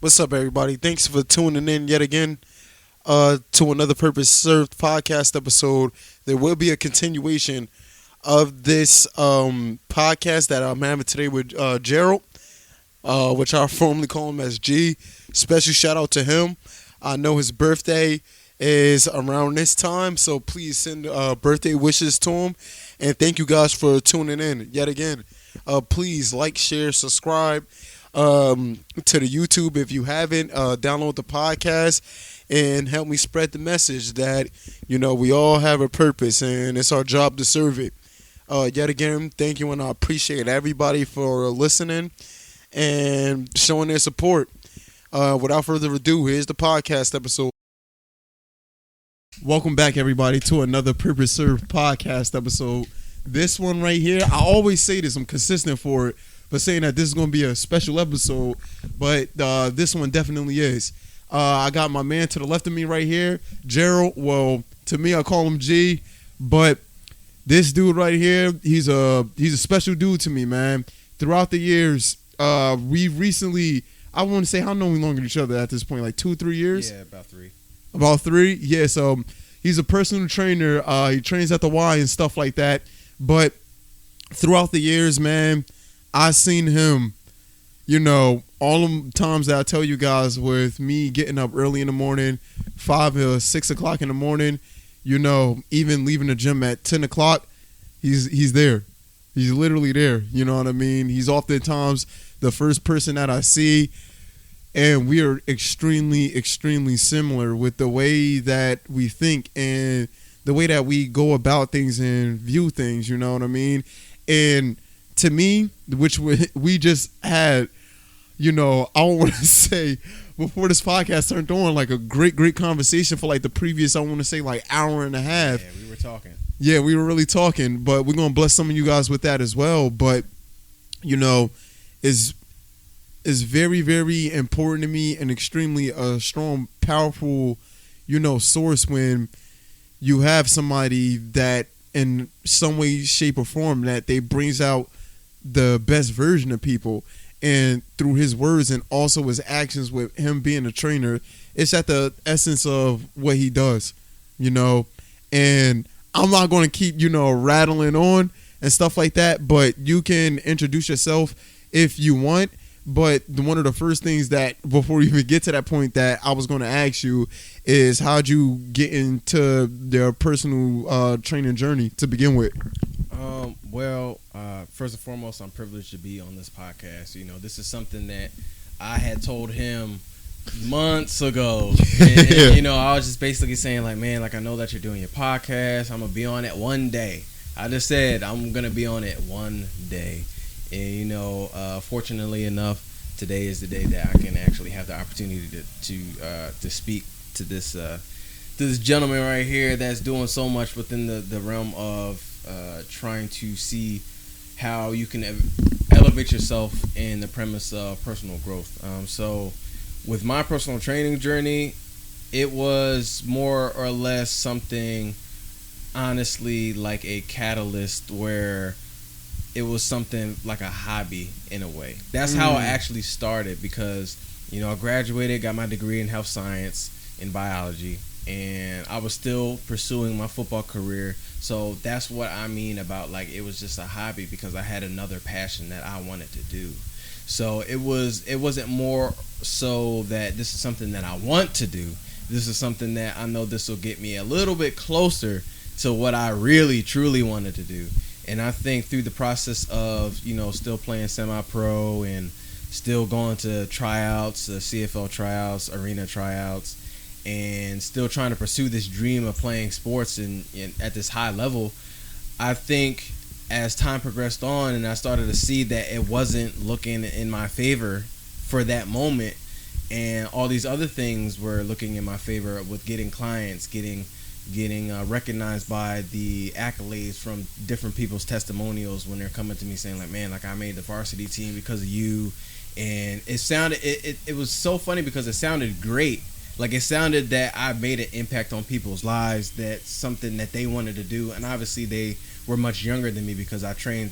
What's up, everybody? Thanks for tuning in yet again to another Purpose Served podcast episode. There will be a continuation of this podcast that I'm having today with Gerald, which I formally call him as G. Special shout out to him. I know his birthday is around this time, so please send birthday wishes to him. And thank you guys for tuning in yet again. Please like, share, subscribe to the YouTube if you haven't. Download the podcast and help me spread the message that we all have a purpose and it's our job to serve it. Yet again, thank you, and I appreciate everybody for listening and showing their support. Without further ado, here's the podcast episode. Welcome back, everybody, to another Purpose Served podcast episode. This one right here, I always say this, I'm consistent for it, but saying that this is going to be a special episode, but this one definitely is. I got my man to the left of me right here, Gerald. Well, to me, I call him G, but this dude right here, he's a special dude to me, man. Throughout the years, we recently, I want to say, how long we known each other at this point? Like 2-3 years? Yeah, about 3. About 3? Yeah, so he's a personal trainer. He trains at the Y and stuff like that. But throughout the years, man, I seen him, all the times that I tell you guys with me getting up early in the morning, 5 or 6 o'clock in the morning, even leaving the gym at 10 o'clock, he's there. He's literally there. You know what I mean? He's oftentimes the first person that I see. And we are extremely, extremely similar with the way that we think and the way that we go about things and view things, you know what I mean? And to me, which we just had, I don't want to say, before this podcast turned on, like a great, great conversation for like the previous, I want to say like hour and a half. Yeah, we were talking. Yeah, we were really talking, but we're going to bless some of you guys with that as well. But, is very, very important to me and extremely a strong, powerful, source when you have somebody that in some way, shape, or form that they brings out the best version of people. And through his words and also his actions with him being a trainer, it's at the essence of what he does, And I'm not going to keep, rattling on and stuff like that, but you can introduce yourself if you want. But one of the first things that, before we even get to that point, that I was going to ask you is, how'd you get into their personal training journey to begin with? First and foremost, I'm privileged to be on this podcast. This is something that I had told him months ago. And, I was just basically saying, like, man, like, I know that you're doing your podcast. I'm going to be on it one day. I just said I'm going to be on it one day. And fortunately enough, today is the day that I can actually have the opportunity to speak to this gentleman right here that's doing so much within the realm of trying to see how you can elevate yourself in the premise of personal growth. So with my personal training journey, it was more or less something, honestly, like a catalyst where it was something like a hobby in a way. That's how I actually started because, I graduated, got my degree in health science in biology, and I was still pursuing my football career. So that's what I mean about, like, it was just a hobby because I had another passion that I wanted to do. So it wasn't more so that this is something that I want to do. This is something that I know this will get me a little bit closer to what I really, truly wanted to do. And I think through the process of, still playing semi-pro and still going to tryouts, CFL tryouts, arena tryouts, and still trying to pursue this dream of playing sports and at this high level, I think as time progressed on and I started to see that it wasn't looking in my favor for that moment, and all these other things were looking in my favor with getting clients, getting recognized by the accolades from different people's testimonials when they're coming to me saying, like, man, like, I made the varsity team because of you. And it was so funny because it sounded great. Like, it sounded that I made an impact on people's lives, that's something that they wanted to do. And obviously they were much younger than me because I trained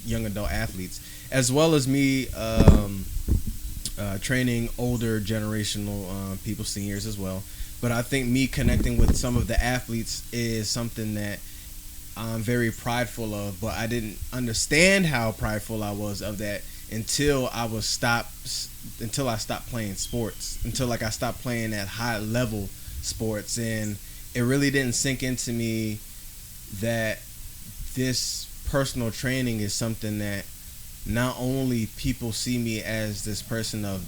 young adult athletes, as well as me training older generational people, seniors as well. But I think me connecting with some of the athletes is something that I'm very prideful of. But I didn't understand how prideful I was of that until I stopped playing sports, until like I stopped playing at high level sports, and it really didn't sink into me that this personal training is something that not only people see me as this person of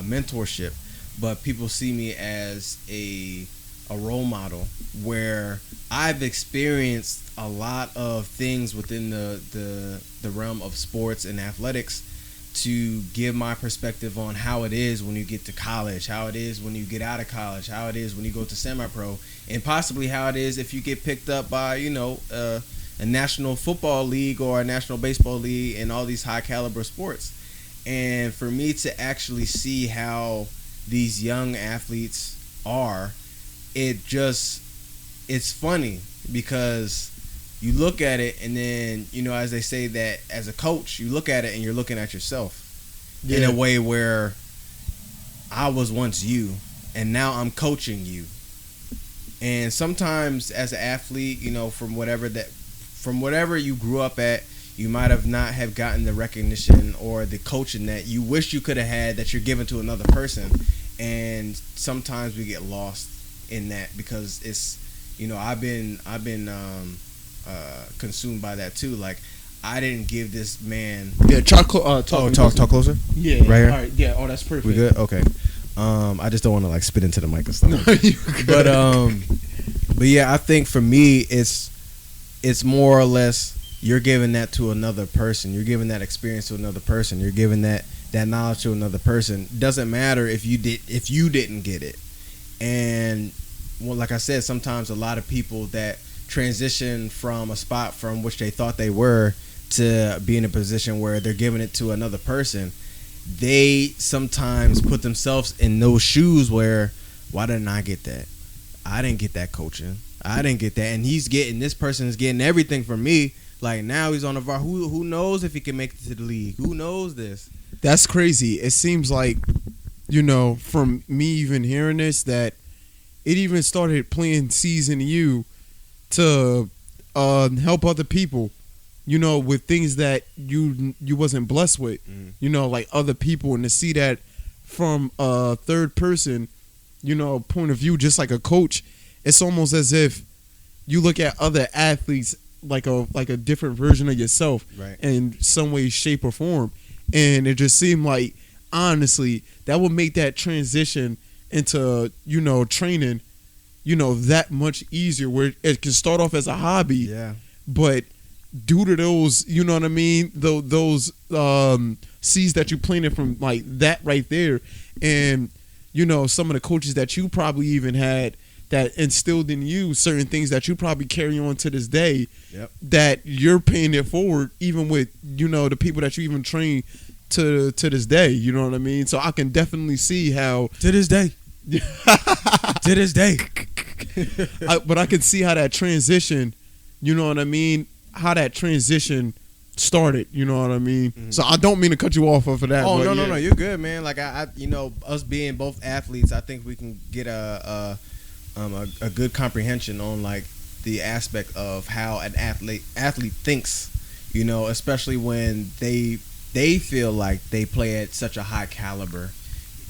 mentorship, but people see me as a role model where I've experienced a lot of things within the realm of sports and athletics to give my perspective on how it is when you get to college, how it is when you get out of college, how it is when you go to semi-pro, and possibly how it is if you get picked up by, a national football league or a national baseball league and all these high caliber sports. And for me to actually see how these young athletes are, it's funny because you look at it and then, as they say that as a coach, you look at it and you're looking at yourself in a way where I was once you and now I'm coaching you. And sometimes as an athlete, from whatever you grew up at, you might have not have gotten the recognition or the coaching that you wish you could have had that you're giving to another person. And sometimes we get lost in that because it's, I've been consumed by that too. Like, I didn't give this man. Yeah, talk closer. Yeah, right here. All right. Yeah. Oh, that's perfect. We good? Okay. I just don't want to like spit into the mic and stuff. But yeah, I think for me, it's more or less you're giving that to another person. You're giving that experience to another person. You're giving that knowledge to another person. Doesn't matter if you didn't get it. And well, like I said, sometimes a lot of people that transition from a spot from which they thought they were to be in a position where they're giving it to another person, they sometimes put themselves in those shoes where, why didn't I get that? I didn't get that coaching. I didn't get that. And this person is getting everything from me. Like, now he's on the VAR. Who knows if he can make it to the league? Who knows this? That's crazy. It seems like, from me even hearing this, that it even started playing seeds in you to help other people, with things that you wasn't blessed with, like other people, and to see that from a third person, point of view, just like a coach, it's almost as if you look at other athletes like a different version of yourself, right, in some way, shape, or form. And it just seemed like, honestly, that would make that transition into, training, that much easier, where it can start off as a hobby. Yeah. But due to those, those seeds that you planted from like that right there, and, some of the coaches that you probably even had that instilled in you certain things that you probably carry on to this day, yep, that you're paying it forward, even with, the people that you even train to this day, you know what I mean? So I can definitely see how to this day, but I can see how that transition, you know what I mean? How that transition started, you know what I mean? Mm-hmm. So I don't mean to cut you off of that. Oh, no, you're good, man. Like I us being both athletes, I think we can get a good comprehension on like the aspect of how an athlete thinks, especially when they feel like they play at such a high caliber.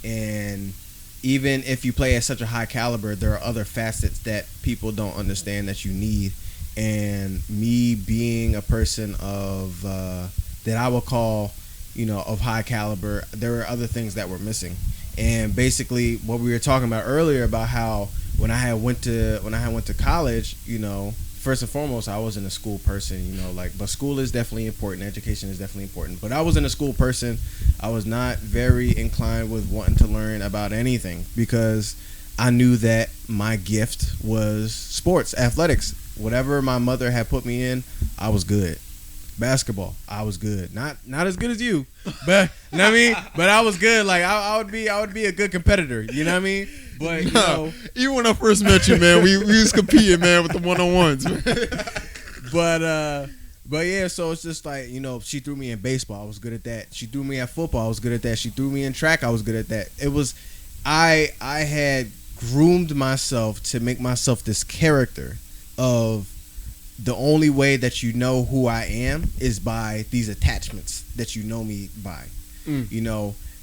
And even if you play at such a high caliber, there are other facets that people don't understand that you need. And me being a person of that I would call, of high caliber, there were other things that were missing. And basically what we were talking about earlier about how when I went to college, first and foremost, I wasn't a school person, but school is definitely important. Education is definitely important. But I wasn't a school person. I was not very inclined with wanting to learn about anything because I knew that my gift was sports, athletics. Whatever my mother had put me in, I was good. Basketball, I was good. Not as good as you, but you know what I mean. But I was good. Like I would be a good competitor. You know what I mean? But even when I first met you, man, we was competing, man, with the 1-on-1s. But yeah, so it's just like, she threw me in baseball, I was good at that. She threw me at football, I was good at that. She threw me in track, I was good at that. It was, I had groomed myself to make myself this character of the only way that you know who I am is by these attachments that you know me by.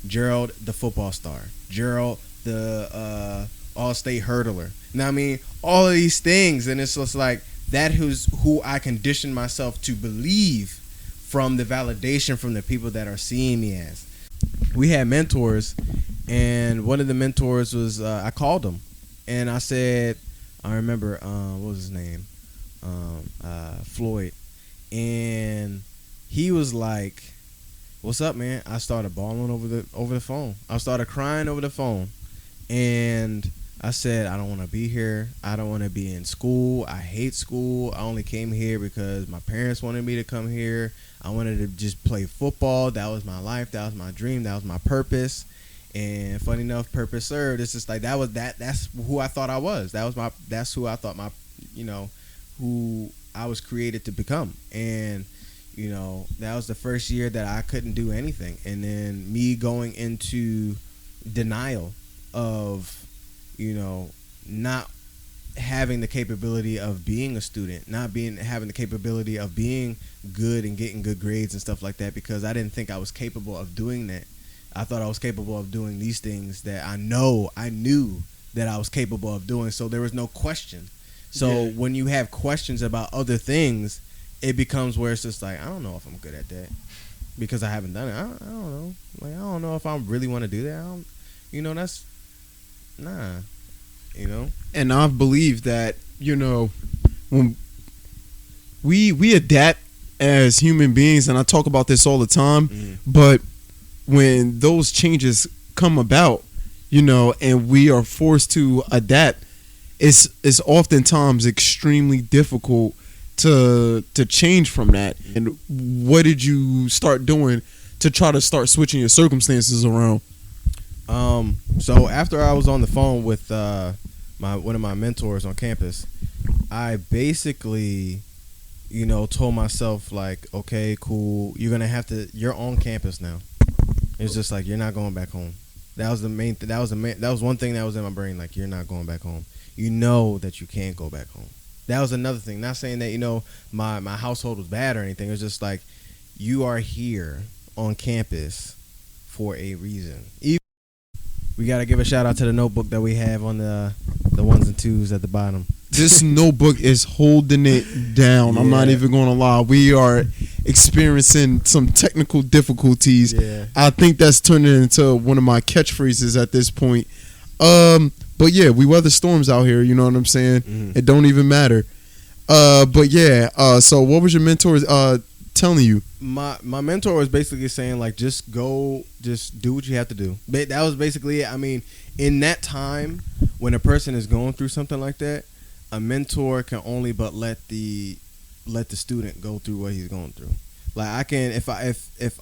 Gerald, the football star. Gerald, the all-state hurdler. Now, I mean, all of these things, and it's just like, that is who I conditioned myself to believe from the validation from the people that are seeing me as. We had mentors, and one of the mentors was, I called him, and I said, I remember, what was his name? Floyd. And he was like, what's up, man? I started bawling over the phone. I started crying over the phone. And I said, I don't want to be here. I don't want to be in school. I hate school. I only came here because my parents wanted me to come here. I wanted to just play football. That was my life. That was my dream. That was my purpose. And funny enough, purpose served. It's just like that's who I thought I was. That's who I thought who I was created to become. And that was the first year that I couldn't do anything. And then me going into denial of not having the capability of being a student, having the capability of being good and getting good grades and stuff like that, because I didn't think I was capable of doing that. I thought I was capable of doing these things that I knew that I was capable of doing, so there was no question. So when you have questions about other things, it becomes where it's just like, I don't know if I'm good at that because I haven't done it. I don't know. Like, I don't know if I really want to do that. That's nah. And I believe that when we adapt as human beings, and I talk about this all the time, but when those changes come about, and we are forced to adapt, it's oftentimes extremely difficult to change from that. And what did you start doing to try to start switching your circumstances around? So after I was on the phone with one of my mentors on campus, I basically, told myself, like, okay, cool, you're on campus now. It's just like, you're not going back home. That was one thing that was in my brain, like, you're not going back home. You know that you can't go back home. That was another thing. Not saying that, my household was bad or anything. It was just like, you are here on campus for a reason. We got to give a shout out to the notebook that we have on the ones and twos at the bottom. This notebook is holding it down. Yeah. I'm not even going to lie. We are experiencing some technical difficulties. Yeah. I think that's turning into one of my catchphrases at this point. But yeah, we weather storms out here. You know what I'm saying? Mm-hmm. It don't even matter. But yeah. So what was your mentor telling you? My mentor was basically saying, like, just do what you have to do. But that was basically it. I mean, in that time when a person is going through something like that, a mentor can only but let the student go through what he's going through. Like, I can, if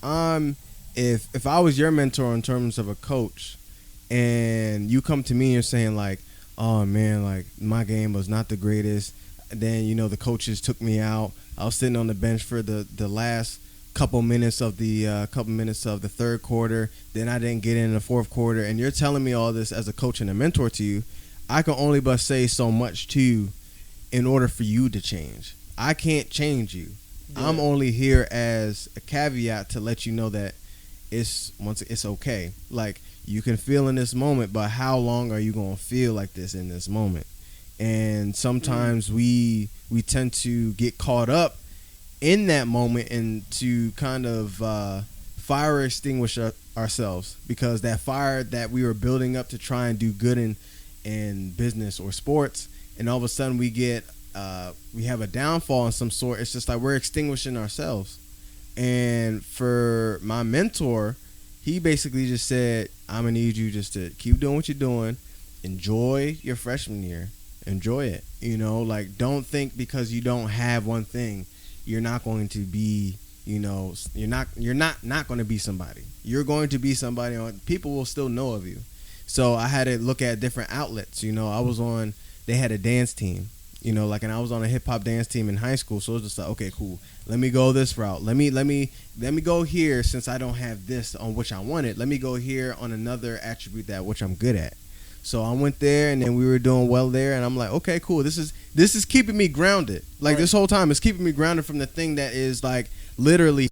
I was your mentor in terms of a coach, and you come to me and you're saying, like, oh man, like, my game was not the greatest. Then the coaches took me out. I was sitting on the bench for the last couple minutes of the third quarter. Then I didn't get in the fourth quarter. And you're telling me all this as a coach and a mentor to you. I can only but say so much to you in order for you to change. I can't change you. Yeah. I'm only here as a caveat to let you know that it's okay. Like, you can feel in this moment, but how long are you going to feel like this in this moment? And sometimes we tend to get caught up in that moment and to kind of fire extinguish ourselves, because that fire that we were building up to try and do good in business or sports, and all of a sudden we have a downfall of some sort. It's just like we're extinguishing ourselves. And for my mentor, he basically just said, I'm gonna need you just to keep doing what you're doing, enjoy your freshman year. Enjoy it. Like, don't think because you don't have one thing, you're not going to be, you're not going to be somebody. You're going to be somebody. People will still know of you. So I had to look at different outlets. They had a dance team. You know, like, and I was on a hip hop dance team in high school, so it was just like, okay, cool. Let me go this route. Let me go here since I don't have this on which I wanted. Let me go here on another attribute that which I'm good at. So I went there, and then we were doing well there, and I'm like, okay, cool. This is keeping me grounded. Like, this whole time, it's keeping me grounded from the thing that is like literally.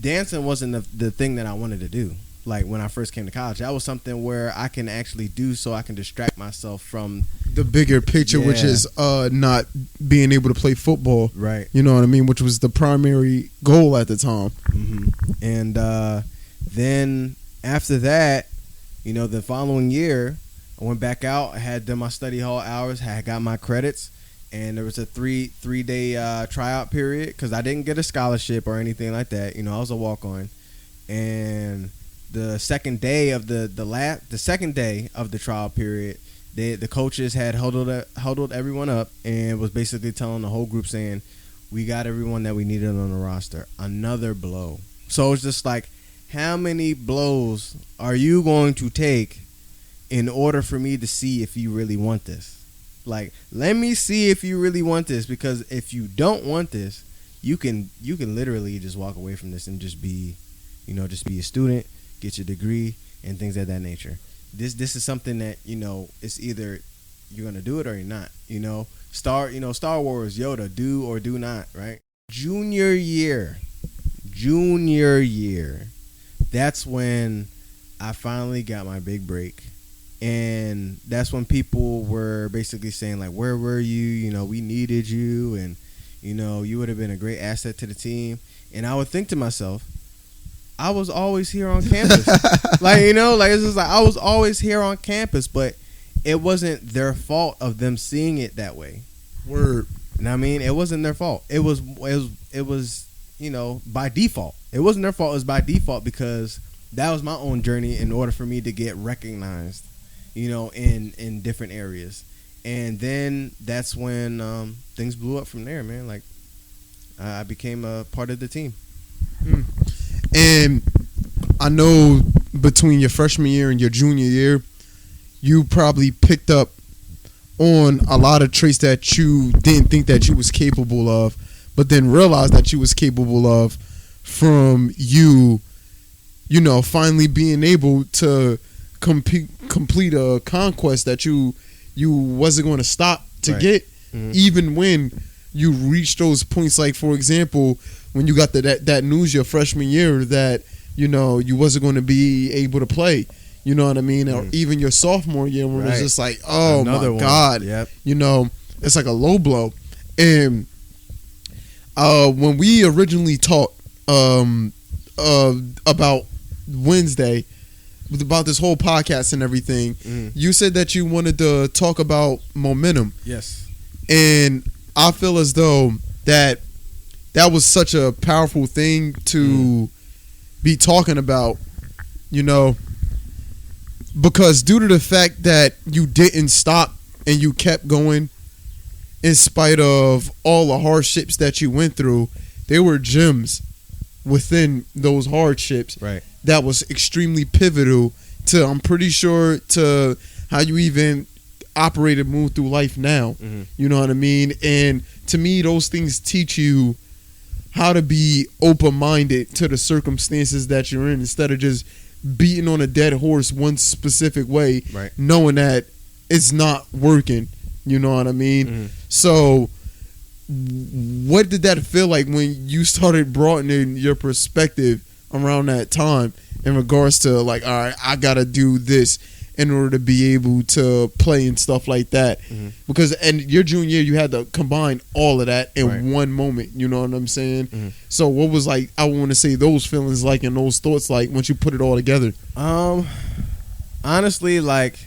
Dancing wasn't the thing that I wanted to do. Like, when I first came to college, that was something where I can actually do so I can distract myself from the bigger picture, which is not being able to play football. Right. You know what I mean? Which was the primary goal at the time. Mm-hmm. And then after that, you know, the following year, I went back out. I had done my study hall hours, had got my credits, and there was a three-day tryout period because I didn't get a scholarship or anything like that. You know, I was a walk-on, and the second day of the second day of the trial period, the coaches had huddled everyone up and was basically telling the whole group saying, "We got everyone that we needed on the roster." Another blow. So it's just like, how many blows are you going to take in order for me to see if you really want this? Like, let me see if you really want this, because if you don't want this, you can literally just walk away from this and just be a student, get your degree, and things of that nature. This is something that, you know, it's either you're gonna do it or you're not. You know, Star Wars, Yoda, do or do not, right? Junior year, that's when I finally got my big break. And that's when people were basically saying, like, where were you? You know, we needed you, and, you know, you would have been a great asset to the team. And I would think to myself, I was always here on campus. Like, you know, like, it's just like I was always here on campus, but it wasn't their fault of them seeing it that way. Word. You know what I mean? It wasn't their fault. It was, you know, by default. It wasn't their fault. It was by default because that was my own journey in order for me to get recognized, you know, in different areas. And then that's when things blew up from there, man. Like, I became a part of the team. And I know between your freshman year and your junior year, you probably picked up on a lot of traits that you didn't think that you was capable of, but then realized that you was capable of from you know, finally being able to complete a conquest that you wasn't going to stop to get, even when you reach those points. Like, for example, when you got that news your freshman year that, you know, you wasn't going to be able to play, you know what I mean? Or even your sophomore year when it's just like, oh, my God. Yep. You know, it's like a low blow. And when we originally talked about Wednesday, about this whole podcast and everything, you said that you wanted to talk about momentum. Yes. And I feel as though that was such a powerful thing to be talking about, you know, because due to the fact that you didn't stop and you kept going in spite of all the hardships that you went through, there were gems within those hardships that was extremely pivotal to, I'm pretty sure, to how you even operate and move through life now. You know what I mean? And to me, those things teach you how to be open-minded to the circumstances that you're in, instead of just beating on a dead horse one specific way, knowing that it's not working. You know what I mean? So what did that feel like when you started broadening your perspective around that time in regards to, like, all right, I gotta do this in order to be able to play and stuff like that? Because and your junior year, you had to combine all of that in one moment. You know what I'm saying? So what was, like, I want to say, those feelings like and those thoughts like once you put it all together? Honestly, like,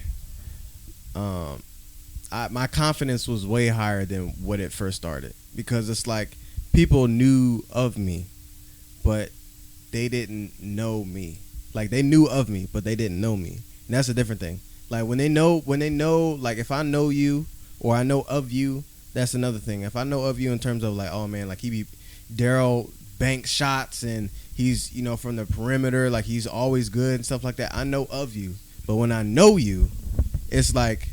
my confidence was way higher than what it first started, because it's like people knew of me, but they didn't know me. Like, they knew of me, but they didn't know me. And that's a different thing. Like, when they know, like, if I know you or I know of you, that's another thing. If I know of you in terms of, like, oh man, like, Gerald banks shots and he's, you know, from the perimeter, like, he's always good and stuff like that. I know of you. But when I know you, it's like,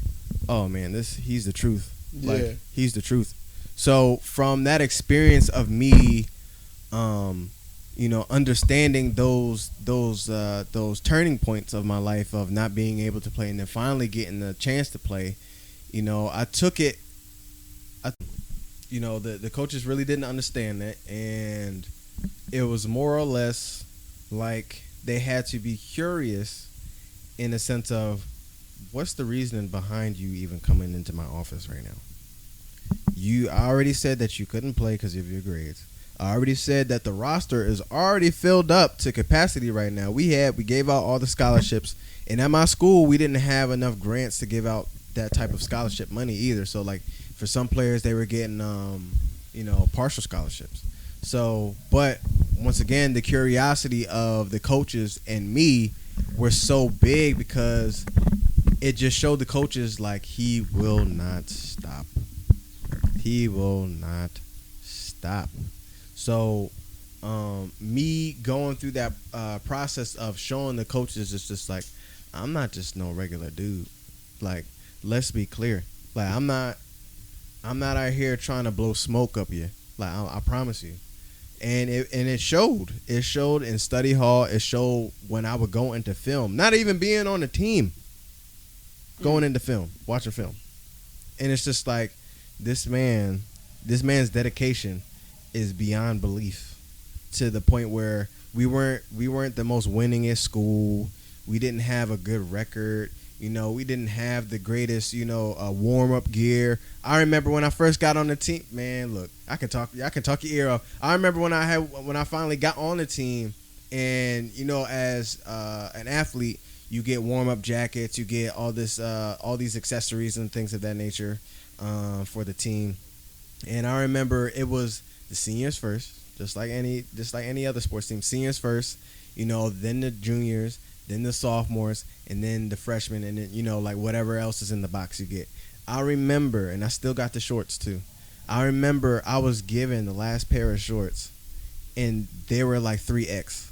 oh man, he's the truth. Yeah. Like, he's the truth. So from that experience of me, understanding those turning points of my life of not being able to play and then finally getting the chance to play, I took it. The coaches really didn't understand that, and it was more or less like they had to be curious in a sense of, what's the reasoning behind you even coming into my office right now? I already said that you couldn't play because of your grades. I already said that the roster is already filled up to capacity right now. We gave out all the scholarships, and at my school we didn't have enough grants to give out that type of scholarship money either. So like for some players they were getting partial scholarships. So, but once again, the curiosity of the coaches and me were so big because it just showed the coaches like he will not stop. He will not stop. So, me going through that process of showing the coaches is just like, I'm not just no regular dude. Like, let's be clear. Like, I'm not out here trying to blow smoke up you. Like, I promise you. And it showed. It showed in study hall. It showed when I would go into film. Not even being on the team. Going into film, watching film. And it's just like, this man's dedication is beyond belief, to the point where we weren't the most winningest school. We didn't have a good record. We didn't have the greatest, warm up gear. I remember when I first got on the team. Man, look, I can talk your ear off. I remember when I finally got on the team, and as an athlete, you get warm up jackets, you get all these accessories and things of that nature for the team. And I remember it was the seniors first, just like any other sports team. Seniors first, then the juniors, then the sophomores, and then the freshmen, and then like whatever else is in the box you get. I remember, and I still got the shorts too. I remember I was given the last pair of shorts, and they were like 3X.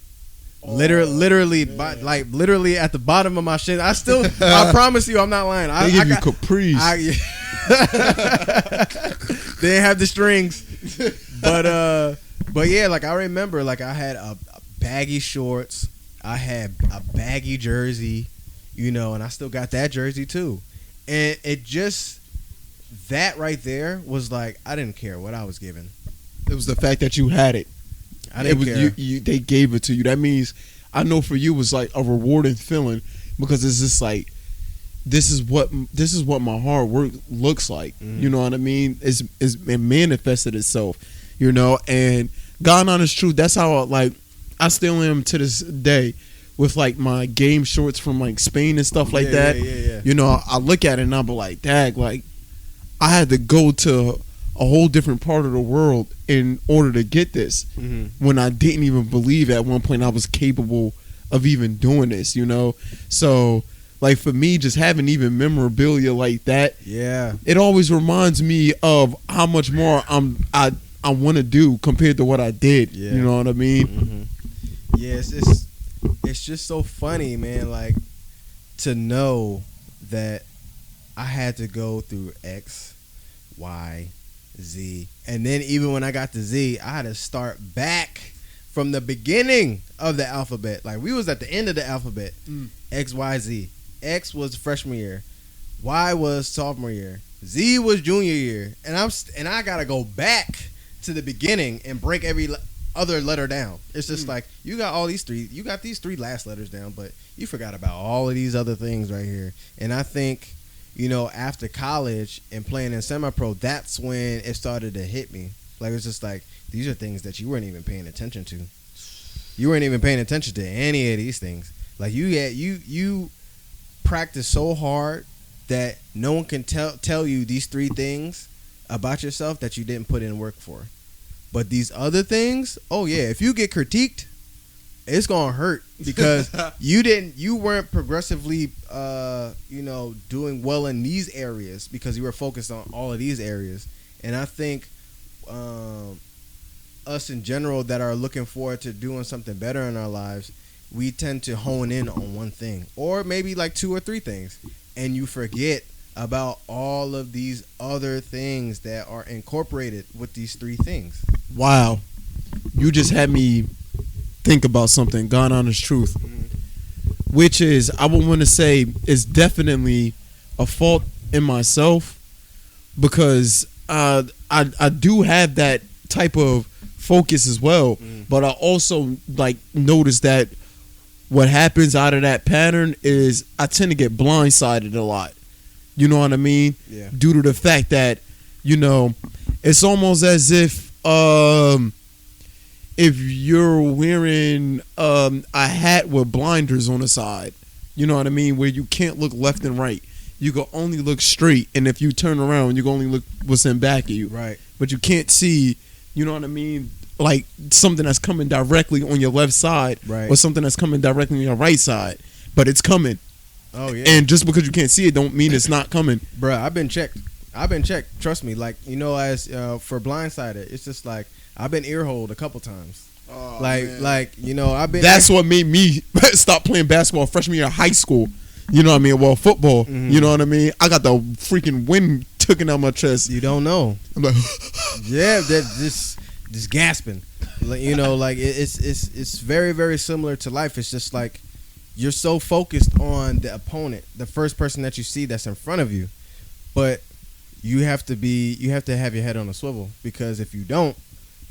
Literally at the bottom of my shit. I promise you, I'm not lying. They give you capris. They didn't have the strings, but yeah, like I remember, like I had a baggy shorts, I had a baggy jersey, and I still got that jersey too, and it just, that right there was like, I didn't care what I was given. It was the fact that you had it. I didn't care. They gave it to you. That means, I know for you, it was like a rewarding feeling, because it's just like, this is what my hard work looks like. You know what I mean? It manifested itself. And God honest truth, that's how I still am to this day with like my game shorts from like Spain and stuff like that. Yeah. I look at it and I'm like, dag, like I had to go to a whole different part of the world in order to get this, when I didn't even believe at one point I was capable of even doing this, So like for me, just having even memorabilia like that, it always reminds me of how much more I want to do compared to what I did. Yeah. You know what I mean? Yeah, it's just so funny, man. Like, to know that I had to go through X, Y, Z, and then even when I got to Z, I had to start back from the beginning of the alphabet. Like, we was at the end of the alphabet. X, Y, Z. X was freshman year, Y was sophomore year, Z was junior year, and I gotta go back to the beginning and break every other letter down. It's just like, you got these three last letters down, but you forgot about all of these other things right here. And I think, after college and playing in semi-pro, that's when it started to hit me. Like, it's just like, these are things that you weren't even paying attention to. You weren't even paying attention to any of these things. Like, you practice so hard that no one can tell you these three things about yourself that you didn't put in work for. But these other things, oh yeah, if you get critiqued, it's gonna hurt, because you weren't progressively doing well in these areas because you were focused on all of these areas. And I think us in general that are looking forward to doing something better in our lives, we tend to hone in on one thing, or maybe like two or three things, and you forget about all of these other things that are incorporated with these three things. Wow. You just had me think about something, God honest truth, which is, I would want to say, is definitely a fault in myself, because I do have that type of focus as well, but I also like notice that what happens out of that pattern is I tend to get blindsided a lot. You know what I mean? Yeah. Due to the fact that, you know, it's almost as if you're wearing a hat with blinders on the side, you know what I mean, where you can't look left and right. You can only look straight, and if you turn around, you can only look what's in back of you. Right. But you can't see, you know what I mean, like something that's coming directly on your left side, right, or something that's coming directly on your right side. But it's coming. Oh yeah. And just because you can't see it don't mean it's not coming. Bruh, I've been checked. Trust me. Like, you know, as for blindsided, it's just like I've been earholed a couple times. Oh, like you know, I've been. That's what made me stop playing basketball freshman year of high school. You know what I mean? Well, football. You know what I mean? I got the freaking wind taken out my chest. You don't know. I'm like, yeah, that just gasping. Like, you know, like it's very, very similar to life. It's just like you're so focused on the opponent, the first person that you see that's in front of you, but you have to have your head on a swivel, because if you don't,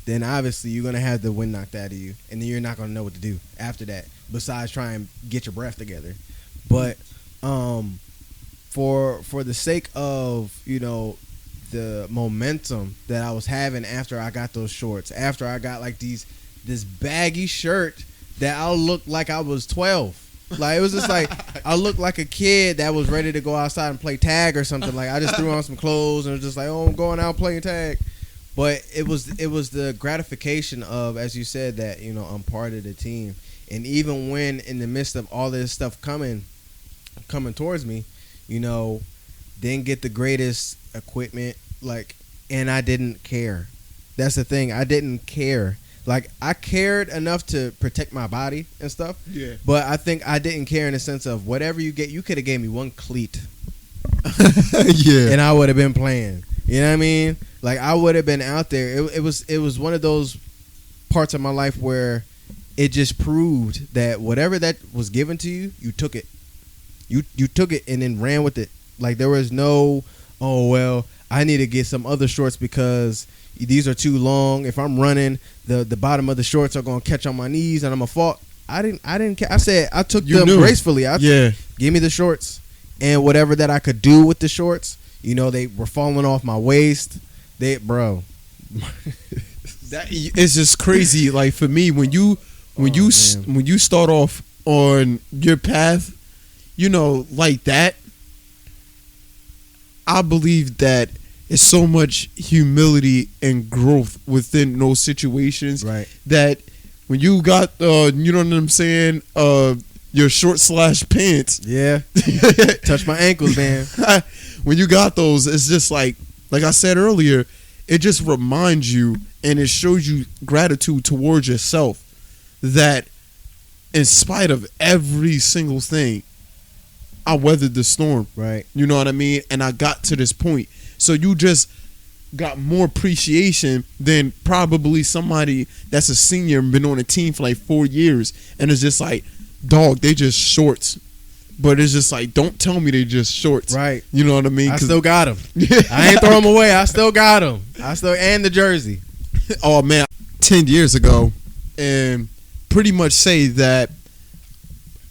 then obviously you're gonna have the wind knocked out of you, and then you're not gonna know what to do after that. Besides try and get your breath together. But for the sake of, you know, the momentum that I was having after I got those shorts, after I got like this baggy shirt that I looked like I was 12. Like, it was just like I looked like a kid that was ready to go outside and play tag or something. Like, I just threw on some clothes and was just like, oh, I'm going out playing tag. But it was the gratification of, as you said, that, you know, I'm part of the team. And even when in the midst of all this stuff coming towards me, you know, didn't get the greatest equipment, like, and I didn't care. That's the thing. I didn't care. Like, I cared enough to protect my body and stuff. Yeah. But I think I didn't care in the sense of whatever you get, you could have gave me one cleat. Yeah. And I would have been playing. You know what I mean? Like, I would have been out there. It was one of those parts of my life where it just proved that whatever that was given to you, you took it. You took it and then ran with it. Like, there was no, oh, well, I need to get some other shorts because these are too long. If I'm running, the bottom of the shorts are going to catch on my knees and I'm going to fall. I didn't care. I said I took them gracefully. Give me the shorts, and whatever that I could do with the shorts, you know, they were falling off my waist. That it's just crazy. Like, for me, when you start off on your path, you know, like that, I believe that it's so much humility and growth within those situations. Right. That when you got, you know what I'm saying, your short / pants. Yeah. Touch my ankles, man. When you got those, it's just like I said earlier, it just reminds you and it shows you gratitude towards yourself, that in spite of every single thing, I weathered the storm. Right. You know what I mean? And I got to this point. So you just got more appreciation than probably somebody that's a senior and been on a team for like 4 years. And it's just like, dog, they just shorts. But it's just like, don't tell me they just shorts. Right. You know what I mean? I still got them. I ain't throw them away. I still got them. And the jersey. Oh, man. 10 years ago. And pretty much say that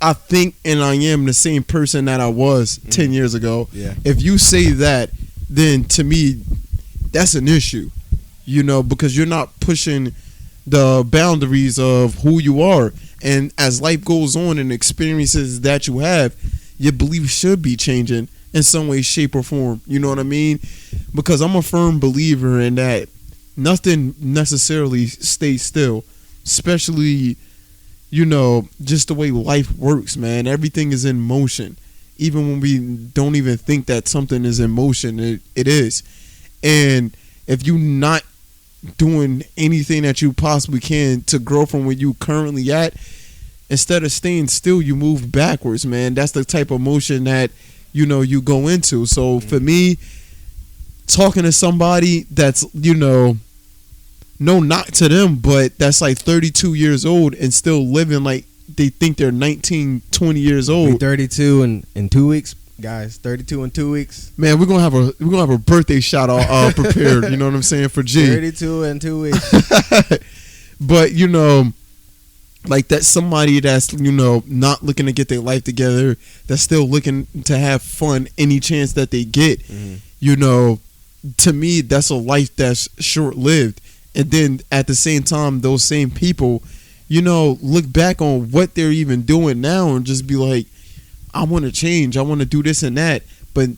I think and I am the same person that I was 10 years ago. Yeah. If you say that, then to me, that's an issue, you know, because you're not pushing the boundaries of who you are. And as life goes on and experiences that you have, your beliefs should be changing in some way, shape, or form. You know what I mean? Because I'm a firm believer in that nothing necessarily stays still, especially, you know, just the way life works, man. Everything is in motion. Even when we don't even think that something is in motion, it is. And if you're not doing anything that you possibly can to grow from where you currently at, instead of staying still, you move backwards, man. That's the type of motion that you go into. So for me, talking to somebody that's, no knock to them, but that's like 32 years old and still living like they think they're 19, 20 years old. Be 32 in 2 weeks, guys. 32 in 2 weeks. Man, we're gonna have a birthday shout out prepared. You know what I'm saying, for G. 32 in 2 weeks. But like that's somebody that's not looking to get their life together. That's still looking to have fun any chance that they get. To me, that's a life that's short lived. And then at the same time, those same people, look back on what they're even doing now and just be like, I want to change. I want to do this and that. But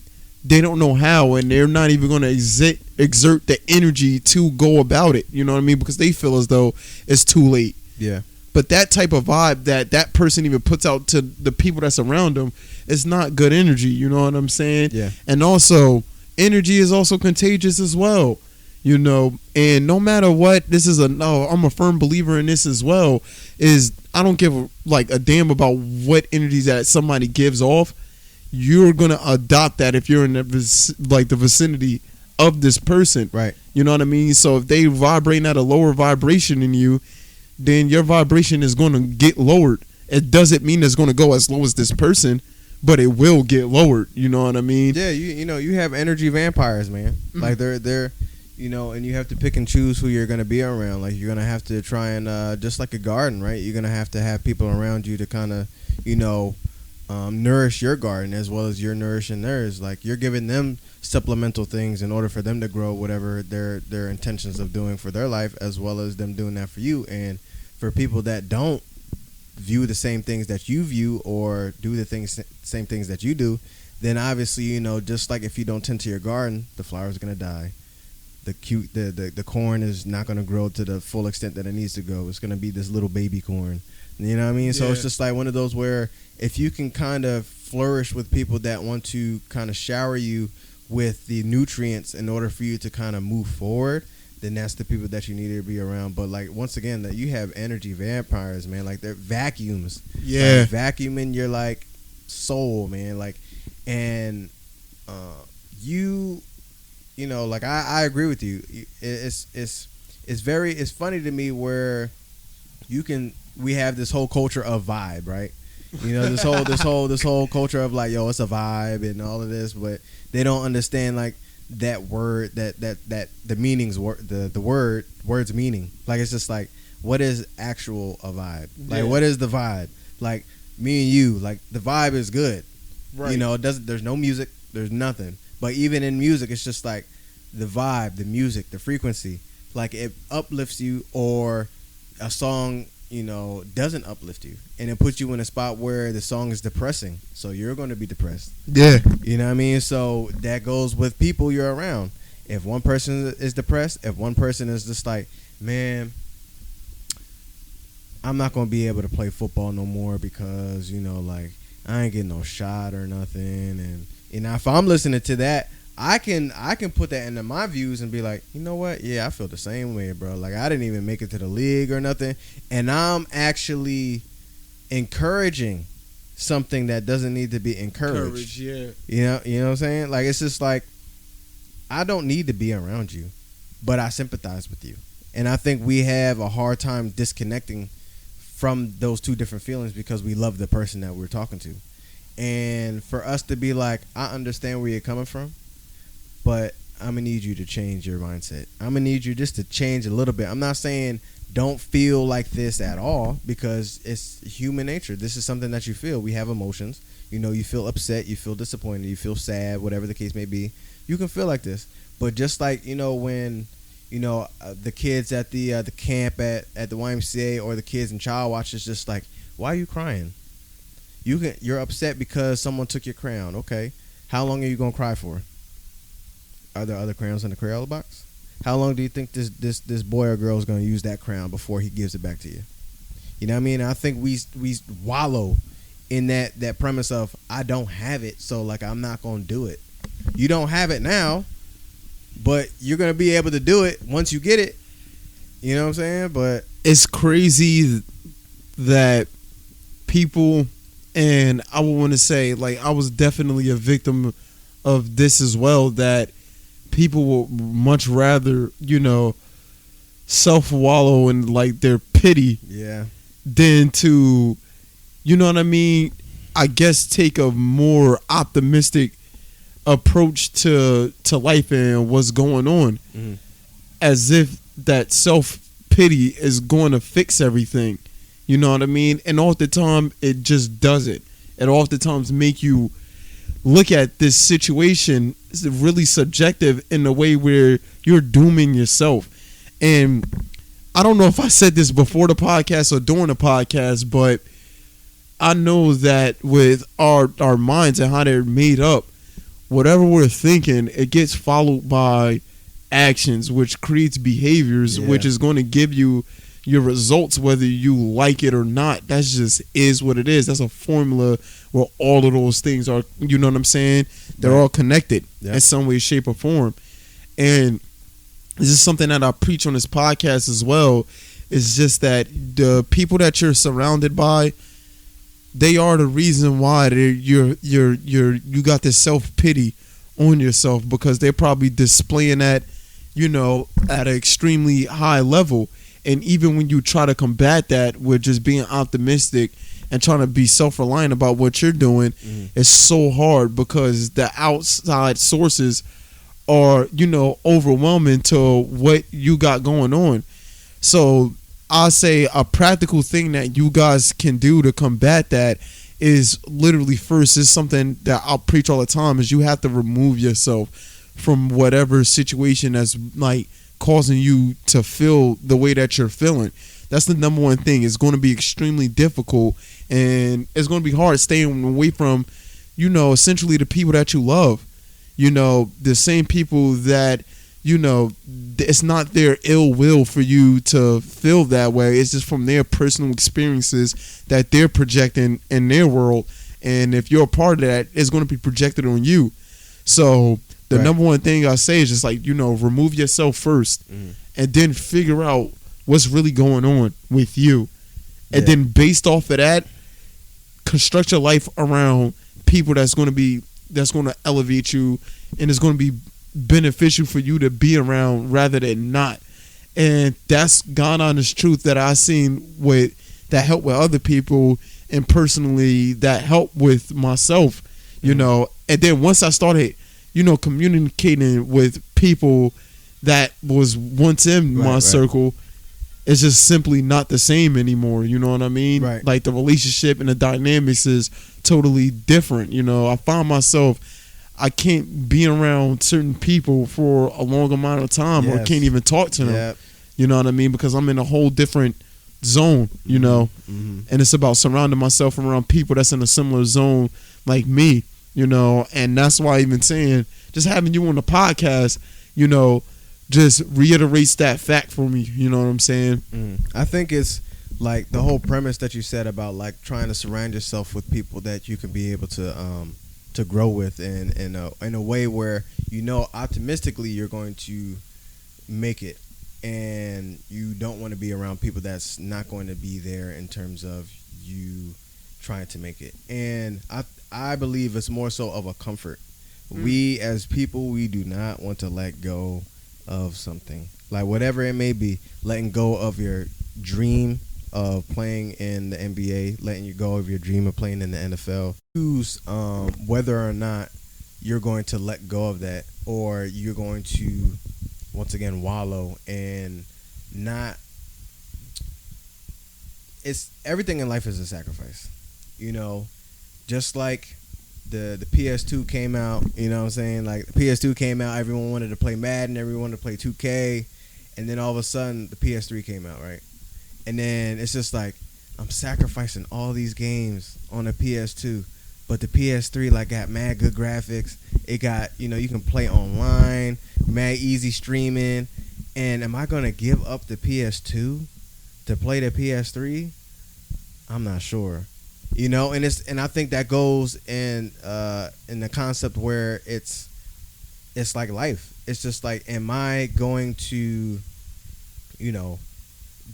they don't know how, and they're not even going to exert the energy to go about it. You know what I mean? Because they feel as though it's too late. Yeah. But that type of vibe that person even puts out to the people that's around them is not good energy. You know what I'm saying? Yeah. And also, energy is also contagious as well. And no matter what, I'm a firm believer in this as well, is I don't give a damn about what energy that somebody gives off. You're going to adopt that if you're in the vicinity of this person. Right. You know what I mean? So if they vibrate at a lower vibration than you, then your vibration is going to get lowered. It doesn't mean it's going to go as low as this person, but it will get lowered. You know what I mean? Yeah, you have energy vampires, man. Mm-hmm. Like they're and you have to pick and choose who you're going to be around. Like you're going to have to try and just like a garden, right? You're going to have people around you to kind of, nourish your garden as well as you're nourishing theirs. Like you're giving them supplemental things in order for them to grow whatever their intentions of doing for their life, as well as them doing that for you. And for people that don't view the same things that you view or do the same things that you do, then obviously, just like if you don't tend to your garden, the flowers are going to die. The corn is not going to grow to the full extent that it needs to go. It's going to be this little baby corn. You know what I mean? Yeah. So it's just like one of those where if you can kind of flourish with people that want to kind of shower you with the nutrients in order for you to kind of move forward, then that's the people that you need to be around. But like once again, that you have energy vampires, man. Like they're vacuums. Yeah. Like vacuuming your like soul, man. Like, and like I agree with you. It's funny to me where we have this whole culture of vibe, right? This whole culture of like, yo, it's a vibe and all of this, but they don't understand like that word, that the meanings, the word's meaning. Like it's just like, what is actual a vibe? Like what is the vibe? Like me and you, like the vibe is good. Right. There's no music, there's nothing. But even in music, it's just like the vibe, the music, the frequency. Like it uplifts you, or a song, doesn't uplift you. And it puts you in a spot where the song is depressing. So you're going to be depressed. Yeah. You know what I mean? So that goes with people you're around. If one person is depressed, if one person is just like, man, I'm not going to be able to play football no more because, like I ain't getting no shot or nothing. And if I'm listening to that, I can put that into my views and be like, you know what? Yeah, I feel the same way, bro. Like I didn't even make it to the league or nothing, and I'm actually encouraging something that doesn't need to be encouraged. Yeah. You know what I'm saying? Like it's just like I don't need to be around you, but I sympathize with you, and I think we have a hard time disconnecting from those two different feelings because we love the person that we're talking to. And for us to be like, I understand where you're coming from, but I'm going to need you to change your mindset. I'm going to need you just to change a little bit. I'm not saying don't feel like this at all, because it's human nature. This is something that you feel. We have emotions. You feel upset, you feel disappointed, you feel sad, whatever the case may be. You can feel like this. But just like, when, the kids at the camp at the YMCA, or the kids in Child Watch, is just like, why are you crying? You're upset because someone took your crayon. Okay. How long are you going to cry for? Are there other crayons in the Crayola box? How long do you think this boy or girl is going to use that crayon before he gives it back to you? You know what I mean? I think we wallow in that premise of, I don't have it, so like I'm not going to do it. You don't have it now, but you're going to be able to do it once you get it. You know what I'm saying? But it's crazy that people And I would want to say, like, I was definitely a victim of this as well, that people will much rather, self-wallow in, like, their pity Yeah. than to, you know what I mean, I guess take a more optimistic approach to life and what's going on, as if that self-pity is going to fix everything. You know what I mean? And oftentimes it just doesn't. It oftentimes make you look at this situation really subjective in a way where you're dooming yourself. And I don't know if I said this before the podcast or during the podcast, but I know that with our minds and how they're made up, whatever we're thinking, it gets followed by actions, which creates behaviors, which is going to give you your results whether you like it or not. That's just is what it is. That's a formula where all of those things are, you know what I'm saying? They're all connected in some way, shape, or form. And this is something that I preach on this podcast as well. It's just that the people that you're surrounded by, they are the reason why you got this self-pity on yourself, because they're probably displaying that, at an extremely high level. And even when you try to combat that with just being optimistic and trying to be self-reliant about what you're doing, it's so hard because the outside sources are, overwhelming to what you got going on. So I say a practical thing that you guys can do to combat that is literally, first, is something that I'll preach all the time, is you have to remove yourself from whatever situation that's like causing you to feel the way that you're feeling. That's the number one thing. It's going to be extremely difficult, and it's going to be hard staying away from, essentially the people that you love. The same people that, it's not their ill will for you to feel that way. It's just from their personal experiences that they're projecting in their world. And if you're a part of that, it's going to be projected on you. So the number one thing I say is just like, remove yourself first, and then figure out what's really going on with you. And then based off of that, construct your life around people that's going to elevate you, and it's going to be beneficial for you to be around rather than not. And that's God honest truth that I seen with that help with other people, and personally that helped with myself, and then once I started communicating with people that was once in my circle, it's just simply not the same anymore. You know what I mean? Right. Like the relationship and the dynamics is totally different. I find myself, I can't be around certain people for a long amount of time, or can't even talk to them. You know what I mean? Because I'm in a whole different zone, and it's about surrounding myself around people that's in a similar zone like me. And that's why even saying, just having you on the podcast, just reiterates that fact for me. You know what I'm saying? I think it's like the whole premise that you said about like trying to surround yourself with people that you can be able to grow with, and in a way where optimistically you're going to make it, and you don't want to be around people that's not going to be there in terms of you trying to make it. And I believe it's more so of a comfort. We as people, we do not want to let go of something, like whatever it may be. Letting go of your dream of playing in the NBA, letting you go of your dream of playing in the NFL. Choose whether or not you're going to let go of that, or you're going to once again wallow and not. It's everything in life is a sacrifice, just like the PS2 came out, what I'm saying? Like the PS2 came out, everyone wanted to play Madden, everyone wanted to play 2K, and then all of a sudden the PS3 came out, right? And then it's just like, I'm sacrificing all these games on the PS2, but the PS3 like got mad good graphics. It got, you can play online, mad easy streaming. And am I gonna give up the PS2 to play the PS3? I'm not sure. And I think that goes in the concept where it's like life. It's just like, am I going to,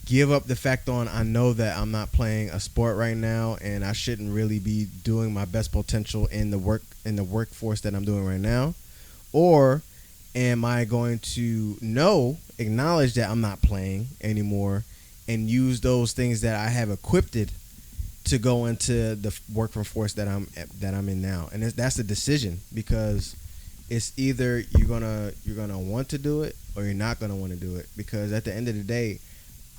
give up the fact on I know that I'm not playing a sport right now and I shouldn't really be doing my best potential in the workforce that I'm doing right now? Or am I going to acknowledge that I'm not playing anymore and use those things that I have equipped to go into the workforce that I'm in now? And that's the decision, because it's either you're gonna want to do it or you're not gonna want to do it. Because at the end of the day,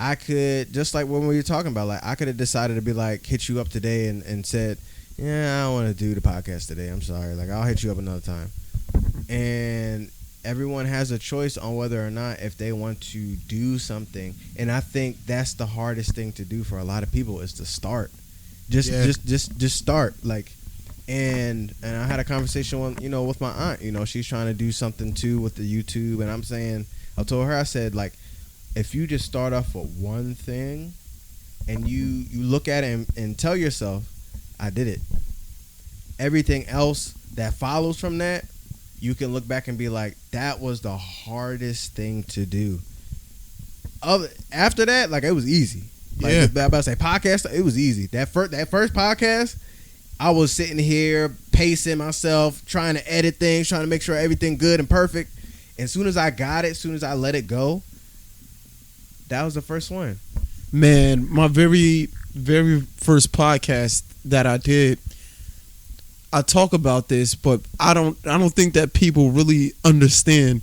I could, just like when we were talking about, like I could have decided to be like, hit you up today and said, yeah, I don't want to do the podcast today. I'm sorry. Like, I'll hit you up another time. And everyone has a choice on whether or not if they want to do something. And I think that's the hardest thing to do for a lot of people, is to start. Just start. Like, and I had a conversation with my aunt. She's trying to do something too with the YouTube, and I told her, I said, like, if you just start off with one thing and you look at it and tell yourself, I did it. Everything else that follows from that, you can look back and be like, that was the hardest thing to do. After that, like, it was easy. Like, I'm about to say podcast, it was easy. That first podcast, I was sitting here pacing myself, trying to edit things, trying to make sure everything good and perfect. And as soon as I got it, as soon as I let it go, that was the first one. Man, my very, very first podcast that I did, I talk about this, but I don't think that people really understand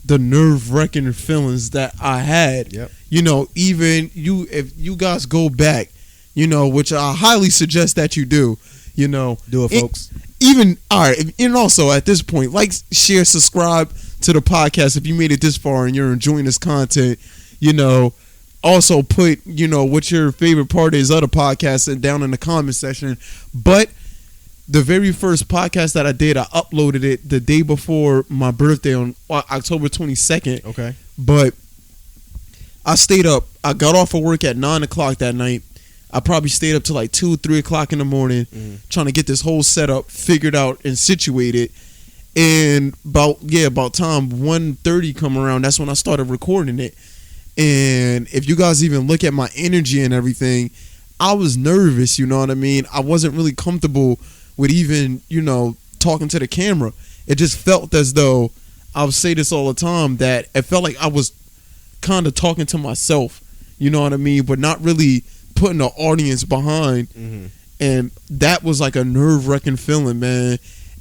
the nerve-wracking feelings that I had. Yep. Even if you guys go back, which I highly suggest that you do, do it, folks. Even, all right, and also at this point, like, share, subscribe to the podcast if you made it this far and you're enjoying this content. Also put, what your favorite part is of the podcast and down in the comment section. But the very first podcast that I did, I uploaded it the day before my birthday on October 22nd. Okay. But I stayed up. I got off of work at 9 o'clock that night. I probably stayed up till like 2, 3 o'clock in the morning trying to get this whole setup figured out and situated. And about time 1:30 come around, that's when I started recording it. And if you guys even look at my energy and everything, I was nervous, you know what I mean? I wasn't really comfortable with even, talking to the camera. It just felt as though, I'll say this all the time, that it felt like I was kind of talking to myself, you know what I mean? But not really putting the audience behind. Mm-hmm. And that was like a nerve-wracking feeling, man.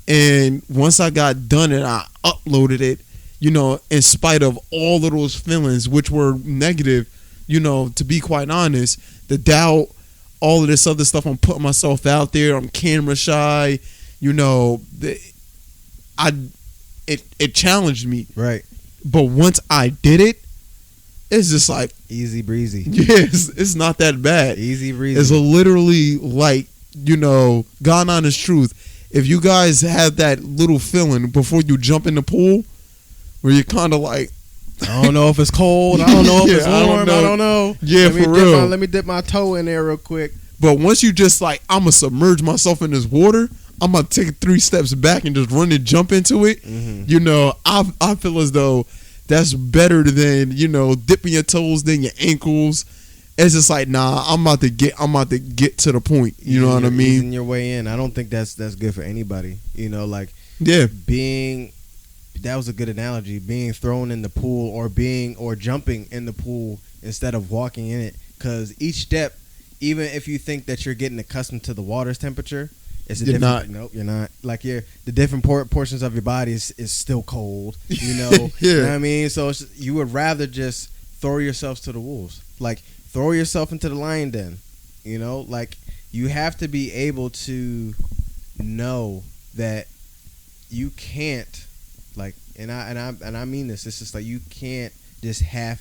And once I got done and I uploaded it, in spite of all of those feelings, which were negative, to be quite honest, the doubt, all of this other stuff, I'm putting myself out there, I'm camera shy, it challenged me. Right. But once I did it, it's just like easy breezy. Yes, it's not that bad. Easy breezy. It's literally like, God honest truth. If you guys have that little feeling before you jump in the pool, where you're kind of like, I don't know if it's cold. I don't know if it's warm. I don't know. Yeah, for real. Let me dip my toe in there real quick. But once you just like, I'm going to submerge myself in this water, I'm going to take 3 steps back and just run and jump into it. Mm-hmm. I feel as though that's better than, dipping your toes, then your ankles. It's just like, nah, I'm about to get to the point. You know what I mean? Easing your way in. I don't think that's good for anybody. That was a good analogy. Being thrown in the pool or jumping in the pool instead of walking in it. Because each step, even if you think that you're getting accustomed to the water's temperature, you're not. Nope, you're not. Like, the different portions of your body is still cold. Yeah. You know what I mean? So you would rather just throw yourselves to the wolves. Like, throw yourself into the lion den. Like, you have to be able to know that you can't. Like, and I mean this. It's just like, you can't just half.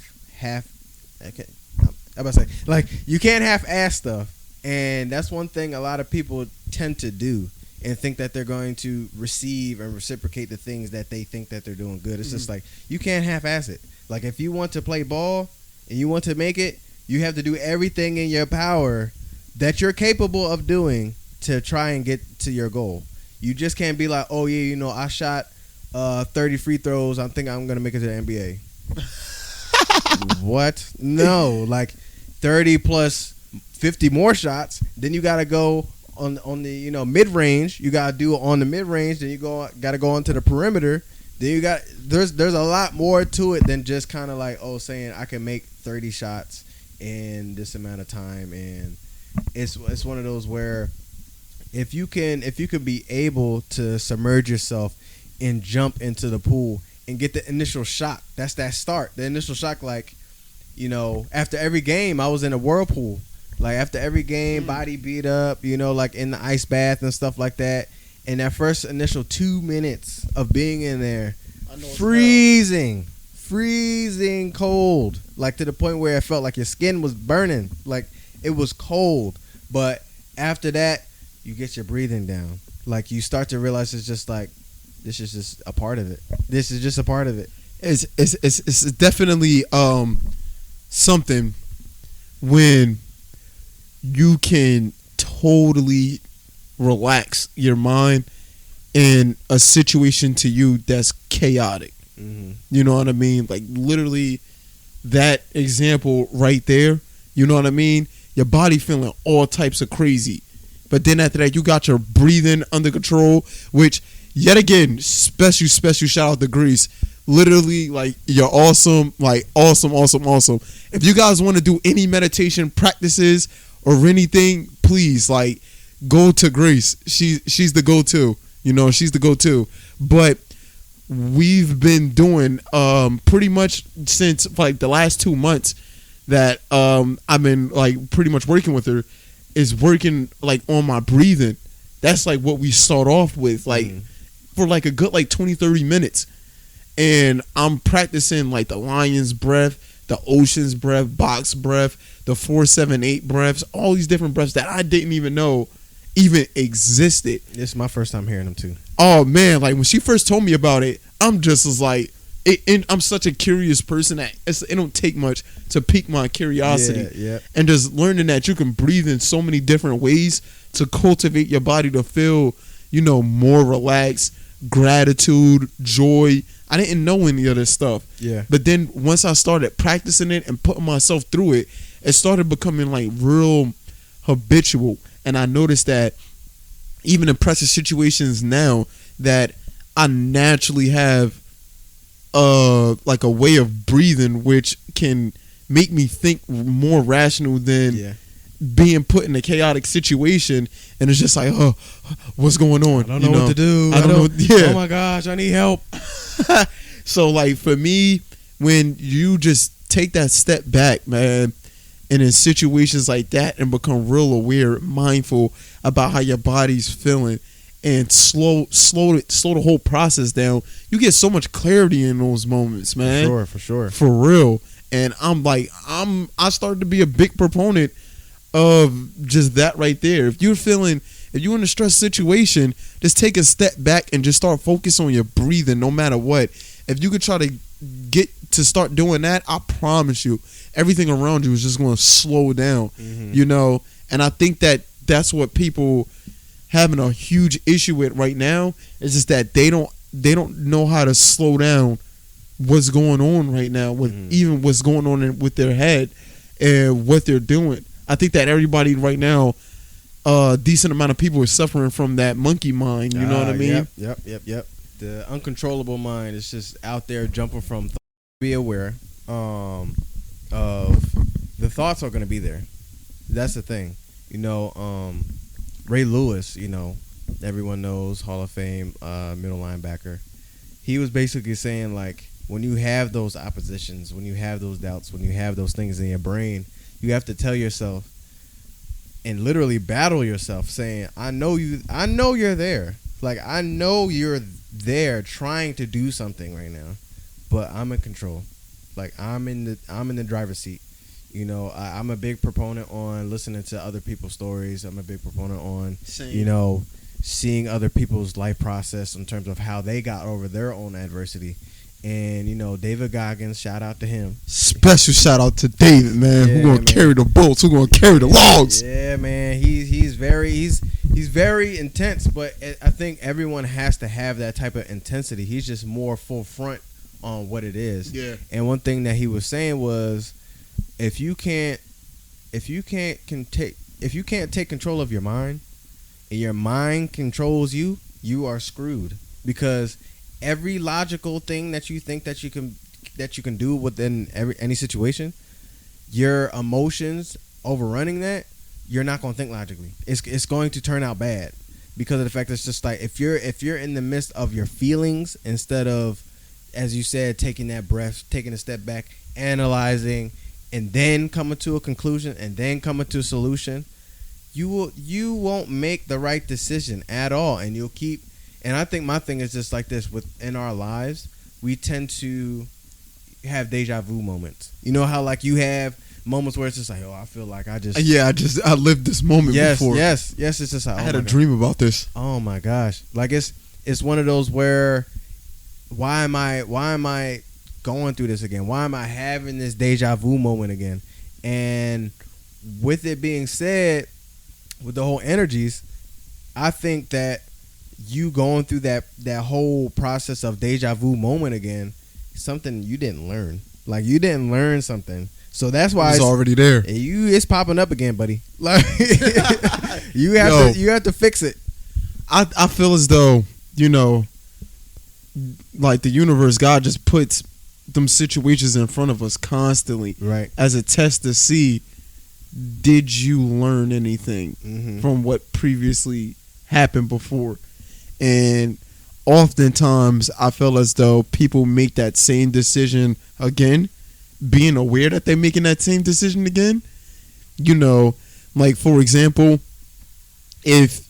Okay, I'm about to say, like, you can't half-ass stuff, and that's one thing a lot of people tend to do, and think that they're going to receive and reciprocate the things that they think that they're doing good. It's just like, you can't half-ass it. Like, if you want to play ball and you want to make it, you have to do everything in your power that you're capable of doing to try and get to your goal. You just can't be like, oh yeah, I shot 30 free throws, I think I'm gonna make it to the NBA. What? No, like 30 plus 50 more shots. Then you got to go on the mid range. You got to do it on the mid range. Then you got to go onto the perimeter. Then there's a lot more to it than just kind of like saying I can make 30 shots in this amount of time. And it's one of those where if you can be able to submerge yourself and jump into the pool and get the initial shock. That's that start. The initial shock, like, after every game, I was in a whirlpool. Like, after every game, body beat up, like in the ice bath and stuff like that. And that first initial 2 minutes of being in there, freezing cold. Like, to the point where it felt like your skin was burning. Like, it was cold. But after that, you get your breathing down. Like, you start to realize it's just like, this is just a part of it. This is just a part of it. It's definitely something when you can totally relax your mind in a situation to you that's chaotic. Mm-hmm. You know what I mean? Like, literally that example right there, you know what I mean? Your body feeling all types of crazy. But then after that, you got your breathing under control, which, yet again, special shout out to Greece. Literally, like, you're awesome. Like, awesome. If you guys want to do any meditation practices or anything, please, like, go to Greece. She's the go-to. She's the go-to. But we've been doing pretty much since, like, the last 2 months that I've been, like, pretty much working with her, is working, like, on my breathing. That's, like, what we start off with, like, for, like, a good, like, 20-30 minutes. And I'm practicing, like, the lion's breath, the ocean's breath, box breath, the 4-7-8 breaths, all these different breaths that I didn't even know even existed. This is my first time hearing them, too. Oh, man, like, when she first told me about it, I'm just was like, I'm such a curious person that it don't take much to pique my curiosity. Yeah. And just learning that you can breathe in so many different ways to cultivate your body to feel, more relaxed, gratitude, joy. I didn't know any of this stuff. Yeah. But then once I started practicing it and putting myself through it, it started becoming, like, real habitual. And I noticed that even in pressure situations now, that I naturally have like a way of breathing which can make me think more rational than being put in a chaotic situation, and it's just like, oh, what's going on? I don't know what to do. I don't know. Yeah. Oh my gosh, I need help. So, like, for me, when you just take that step back, man, and in situations like that, and become real aware, mindful about how your body's feeling, and slow the whole process down, you get so much clarity in those moments, man. For sure. For real. And I started to be a big proponent of just that right there. If you're in a stress situation, just take a step back and just start focusing on your breathing no matter what. If you could try to get to start doing that, I promise you, everything around you is just going to slow down, And I think that that's what people having a huge issue with right now, is just that they don't know how to slow down what's going on right now with even what's going on with their head and what they're doing. I think that everybody right now, a decent amount of people are suffering from that monkey mind. You know what I mean? Yep. The uncontrollable mind is just out there jumping from. Be aware of the thoughts are going to be there. That's the thing. Ray Lewis, everyone knows, Hall of Fame middle linebacker. He was basically saying, like, when you have those oppositions, when you have those doubts, when you have those things in your brain, you have to tell yourself and literally battle yourself, saying, I know you're there. Like, I know you're there trying to do something right now, but I'm in control. Like, I'm in the driver's seat. I'm a big proponent on listening to other people's stories. I'm a big proponent on, seeing other people's life process in terms of how they got over their own adversity. And, David Goggins, shout out to him. Special shout out to David, man. Who's going to carry the bolts? Who's going to carry the logs? Yeah, man. He's very intense, but I think everyone has to have that type of intensity. He's just more full front on what it is. Yeah. And one thing that he was saying was, if you can't take control of your mind, and your mind controls you, you are screwed. Because every logical thing that you think that you can do within any situation, your emotions overrunning that, you're not going to think logically. It's going to turn out bad because of the fact that it's just like if you're in the midst of your feelings, instead of, as you said, taking that breath, taking a step back, analyzing, and then coming to a conclusion, and then coming to a solution, you won't make the right decision at all, and you'll keep. And I think my thing is just like this: within our lives, we tend to have deja vu moments. You know how like you have moments where it's just like, oh, I feel like I lived this moment before. Yes. It's just like, I had a dream about this. Oh my gosh! Like it's one of those where, why am I going through this again? Why am I having this deja vu moment again? And with it being said, with the whole energies, I think that you going through that whole process of deja vu moment again, something you didn't learn. Like you didn't learn something. So that's why it's already there. It's popping up again, buddy. Like you have to fix it. I feel as though, like the universe, God just puts them situations in front of us constantly, right, as a test to see, did you learn anything from what previously happened before? And oftentimes I feel as though people make that same decision again, being aware that they're making that same decision again. Like for example, if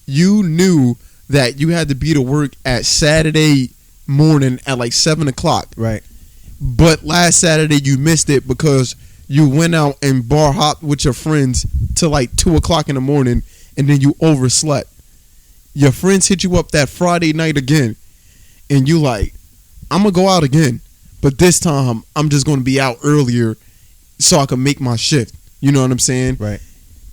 you knew that you had to be to work at Saturday morning at like 7:00, right, but last Saturday you missed it because you went out and bar hopped with your friends till like 2:00 in the morning, and then you overslept. Your friends hit you up that Friday night again, and you like, I'm gonna go out again, but this time I'm just gonna be out earlier so I can make my shift. You know what I'm saying? Right.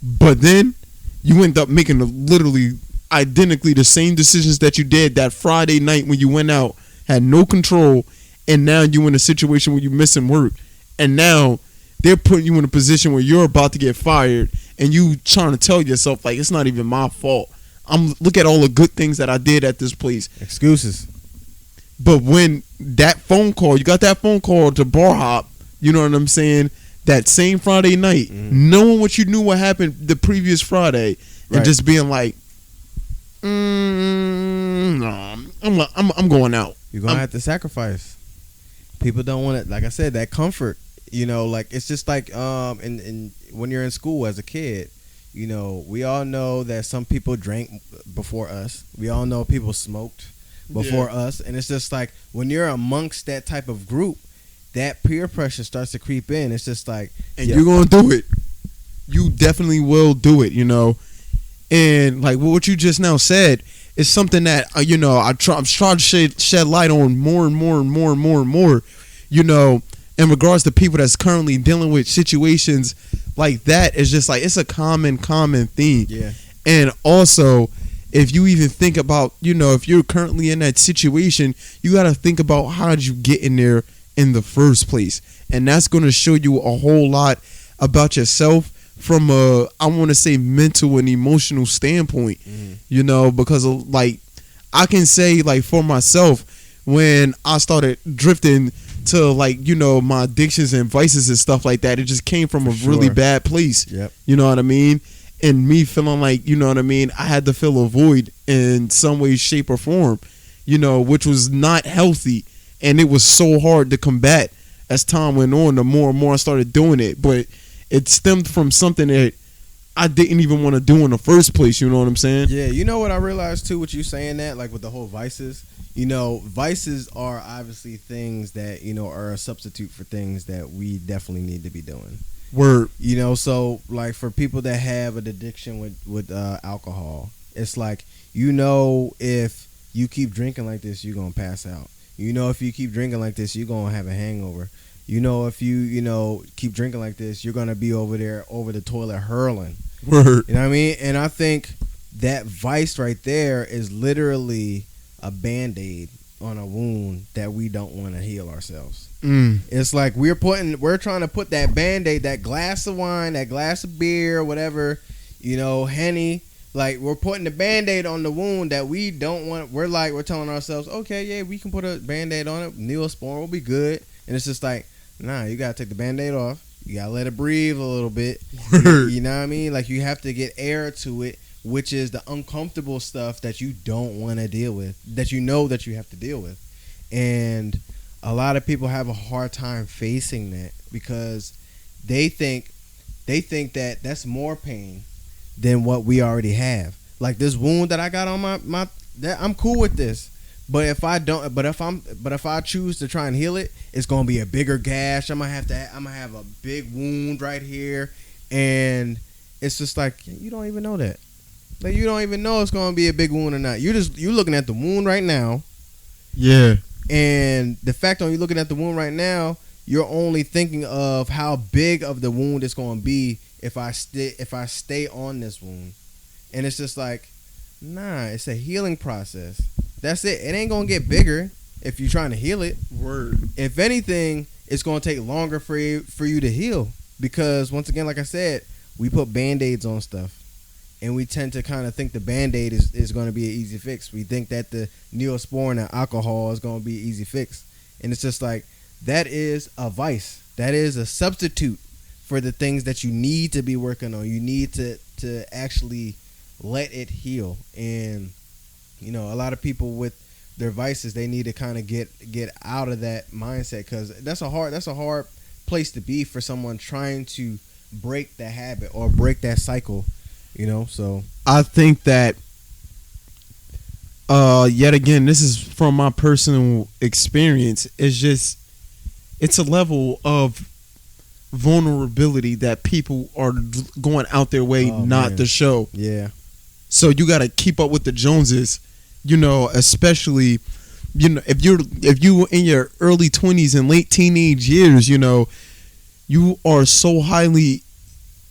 But then you end up making literally identically the same decisions that you did that Friday night when you went out, had no control, and now you're in a situation where you're missing work, and now they're putting you in a position where you're about to get fired, and you trying to tell yourself like, it's not even my fault. Look at all the good things that I did at this place. Excuses. But when you got that phone call to bar hop, you know what I'm saying, that same Friday night, knowing what you knew what happened the previous Friday, and just being like, no, I'm going out. You're gonna have to sacrifice. People don't want it. Like I said, that comfort. Like it's just like and when you're in school as a kid, we all know that some people drank before us. We all know people smoked before us, and it's just like when you're amongst that type of group, that peer pressure starts to creep in. It's just like, and you're gonna do it. You definitely will do it. And like what you just now said is something that I'm trying to shed light on more and more and more and more and more. In regards to people that's currently dealing with situations like that, is just like it's a common thing. Yeah. And also, if you even think about, if you're currently in that situation, you got to think about how did you get in there in the first place, and that's going to show you a whole lot about yourself from a, I want to say, mental and emotional standpoint. Because like I can say, like for myself, when I started drifting to like my addictions and vices and stuff like that, it just came from a really bad place. Yep. You know what I mean? And me feeling like, I had to fill a void in some way, shape, or form, which was not healthy, and it was so hard to combat as time went on. The more and more I started doing it, but it stemmed from something that I didn't even want to do in the first place. You know what I'm saying? Yeah. You know what I realized too, with you saying that, like with the whole vices. Vices are obviously things that, are a substitute for things that we definitely need to be doing. Word. So like for people that have an addiction with alcohol, it's like, if you keep drinking like this, you're going to pass out. If you keep drinking like this, you're going to have a hangover. If you, keep drinking like this, you're going to be over there over the toilet hurling. Word. You know what I mean? And I think that vice right there is literally a Band-Aid on a wound that we don't want to heal ourselves. Mm. It's like we're trying to put that Band-Aid, that glass of wine, that glass of beer, whatever, Henny. Like, we're putting the Band-Aid on the wound that we don't want. We're telling ourselves, okay, yeah, we can put a Band-Aid on it. Neosporin will be good. And it's just like, nah, you got to take the Band-Aid off. You got to let it breathe a little bit. You know what I mean? Like, you have to get air to it, which is the uncomfortable stuff that you don't want to deal with, that you know that you have to deal with. And a lot of people have a hard time facing that because they think that that's more pain than what we already have. Like this wound that I got on my that I'm cool with this. But if I choose to try and heal it, it's gonna be a bigger gash. I'm gonna have a big wound right here, and it's just like you don't even know that. Like you don't even know it's gonna be a big wound or not. You're looking at the wound right now. Yeah. And the fact on you looking at the wound right now, you're only thinking of how big of the wound it's gonna be if I stay on this wound. And it's just like, nah, it's a healing process. That's it. It ain't gonna get bigger if you're trying to heal it. Word. If anything, it's gonna take longer for you to heal. Because once again, like I said, we put Band-Aids on stuff. And we tend to kind of think the Band-Aid is going to be an easy fix. We think that the Neosporin and alcohol is going to be an easy fix. And it's just like, that is a vice. That is a substitute for the things that you need to be working on. You need to actually let it heal. And, a lot of people with their vices, they need to kind of get out of that mindset because that's a hard place to be for someone trying to break that habit or break that cycle. So I think that yet again, this is from my personal experience. It's a level of vulnerability that people are going out their way not to show. Yeah. So you got to keep up with the Joneses, especially, if you in your early 20s and late teenage years, you are so highly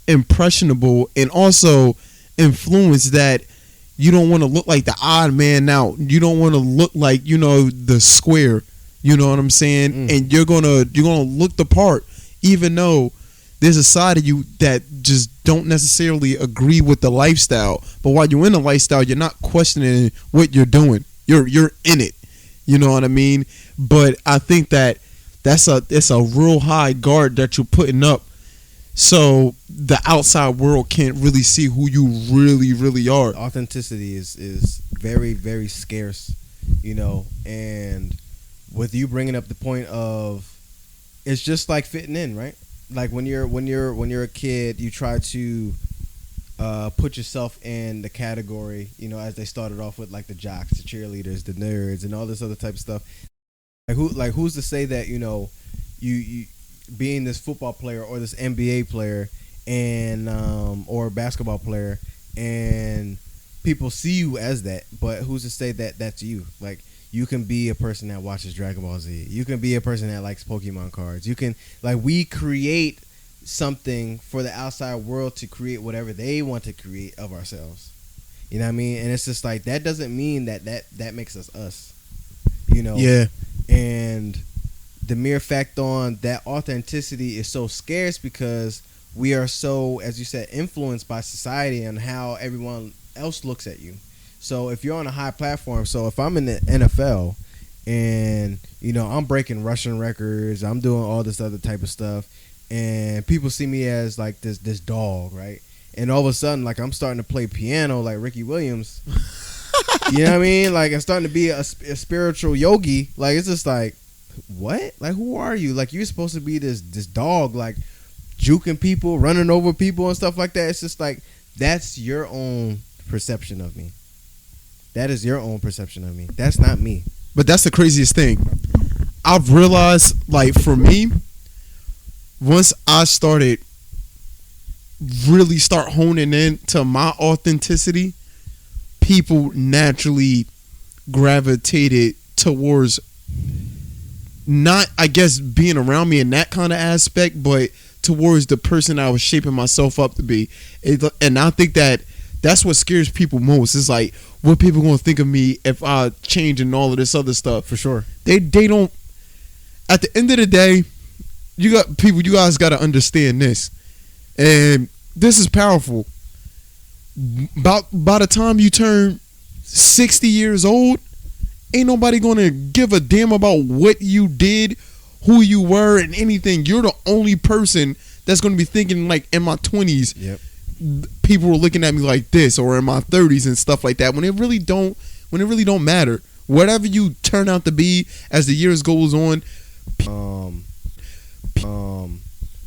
impressionable and also influenced that you don't want to look like the odd man out. You don't want to look like the square. You know what I'm saying? And you're gonna look the part, even though there's a side of you that just don't necessarily agree with the lifestyle. But while you're in the lifestyle, you're not questioning what you're doing. You're in it. You know what I mean? But I think that it's a real high guard that you're putting up. So the outside world can't really see who you really, really are. Authenticity is very, very scarce, and with you bringing up the point of, it's just like fitting in, right? Like when you're a kid, you try to put yourself in the category, as they started off with, like the jocks, the cheerleaders, the nerds, and all this other type of stuff. Who's to say that you being this football player or this NBA player and or basketball player, and people see you as that, but who's to say that that's you? Like, you can be a person that watches Dragon Ball Z. You can be a person that likes Pokemon cards. You can, we create something for the outside world to create whatever they want to create of ourselves. You know what I mean? And it's just like, that doesn't mean that makes us. Yeah. And the mere fact on that authenticity is so scarce because we are so, as you said, influenced by society and how everyone else looks at you. So if you're on a high platform, so if I'm in the NFL and, I'm breaking Russian records, I'm doing all this other type of stuff, and people see me as like this dog, right? And all of a sudden, like, I'm starting to play piano like Ricky Williams. You know what I mean? Like, I'm starting to be a spiritual yogi. Like, it's just like, what? Like, who are you? Like, you're supposed to be this dog, like, juking people, running over people and stuff like that. It's just like, that's your own perception of me. That is your own perception of me. That's not me. But that's the craziest thing. I've realized, like, for me, once I really start honing in to my authenticity, people naturally gravitated towards not, I guess, being around me in that kind of aspect, but towards the person I was shaping myself up to be. And I think that's what scares people most. It's like, what people gonna think of me if I change and all of this other stuff. For sure. They don't. At the end of the day, you guys got to understand this, and this is powerful. By the time you turn 60 years old, ain't nobody gonna give a damn about what you did, who you were, and anything. You're the only person that's gonna be thinking like in my 20s. Yep. People were looking at me like this, or in my 30s and stuff like that. When it really don't matter. Whatever you turn out to be as the years goes on.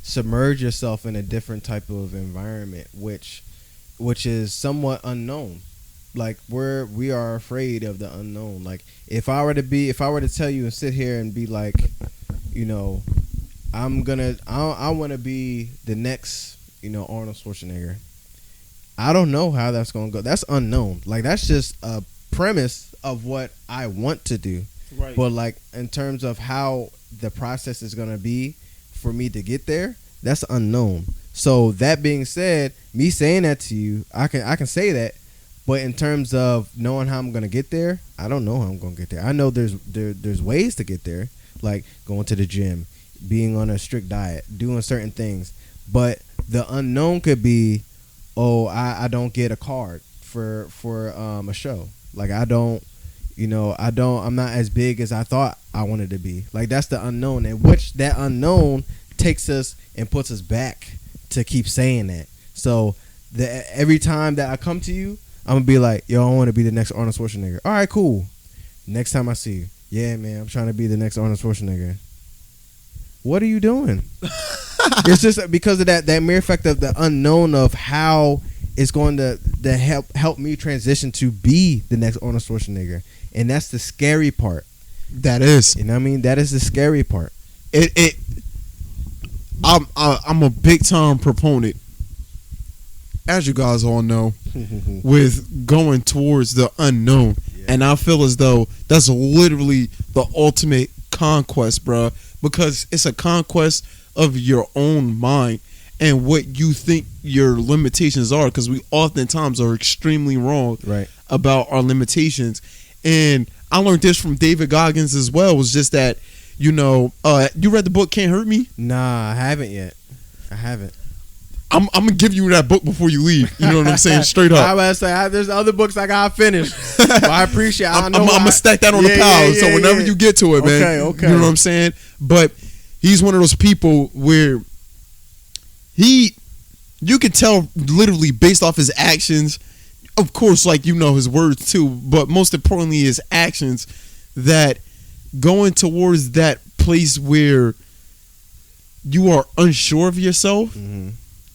Submerge yourself in a different type of environment, which is somewhat unknown. Like we are afraid of the unknown. Like if I were to tell you and sit here and be like, you know, I want to be the next, you know, Arnold Schwarzenegger. I don't know how that's gonna go. That's unknown. Like that's just a premise of what I want to do. Right. But like in terms of how the process is gonna be for me to get there, that's unknown. So that being said, me saying that to you, I can say that, but in terms of knowing how I'm gonna get there, I don't know how I'm gonna get there. I know there's ways to get there, like going to the gym, being on a strict diet, doing certain things. But the unknown could be, I don't get a card for a show. Like I'm not as big as I thought I wanted to be. Like that's the unknown, and which that unknown takes us and puts us back to keep saying that. So every time that I come to you, I'm gonna be like, yo, I want to be the next Arnold Schwarzenegger. All right, cool. Next time I see you, yeah, man, I'm trying to be the next Arnold Schwarzenegger. What are you doing? It's just because of that mere fact of the unknown of how it's going to help me transition to be the next Arnold Schwarzenegger, and that's the scary part. That is, you know what I mean? That is the scary part. I'm a big time proponent, as you guys all know, with going towards the unknown. Yeah. And I feel as though that's literally the ultimate conquest, bro, because it's a conquest of your own mind and what you think your limitations are, because we oftentimes are extremely wrong about our limitations. And I learned this from David Goggins as well, was just that, you know, you read the book Can't Hurt Me? Nah, I haven't yet. I haven't. I'm gonna give you that book before you leave. You know what I'm saying? Straight up. I was say there's other books I gotta finish. But I appreciate. I'm gonna stack that on the pile. So whenever you get to it, man, okay. You know what I'm saying? But he's one of those people where you can tell literally based off his actions. Of course, like, you know, his words too, but most importantly his actions, that going towards that place where you are unsure of yourself,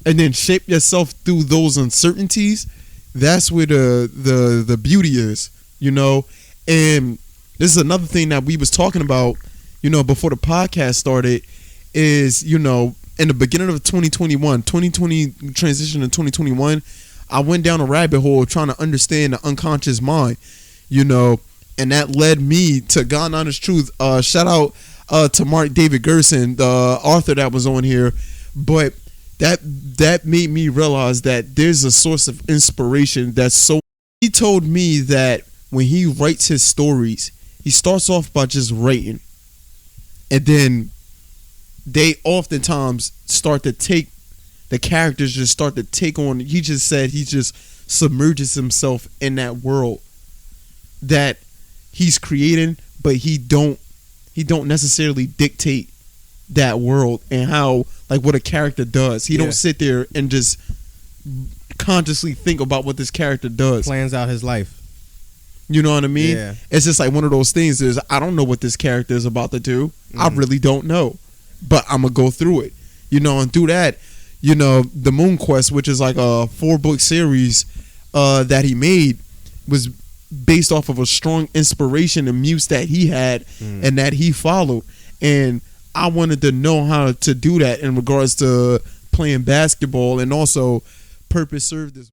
and then shape yourself through those uncertainties, that's where the beauty is, you know. And this is another thing that we was talking about, you know, before the podcast started, is, you know, in the beginning of 2020 transition to 2021, I went down a rabbit hole trying to understand the unconscious mind, you know, and that led me to God Honest Truth. Shout out to Mark David Gerson, the author that was on here. But that made me realize that there's a source of inspiration that's so. He told me that when he writes his stories, he starts off by just writing, and then they oftentimes start to take. The characters just start to take on. He just said he just submerges himself in that world that he's creating, but he don't necessarily dictate that world and how, like, what a character does. He don't sit there and just consciously think about what this character does. Plans out his life. You know what I mean? Yeah. It's just like one of those things is, I don't know what this character is about to do. I really don't know, but I'm gonna go through it. You know, and through that, you know, the Moon Quest, which is like a 4-book series that he made, was based off of a strong inspiration and muse that he had and that he followed. And I wanted to know how to do that in regards to playing basketball, and also Purpose served as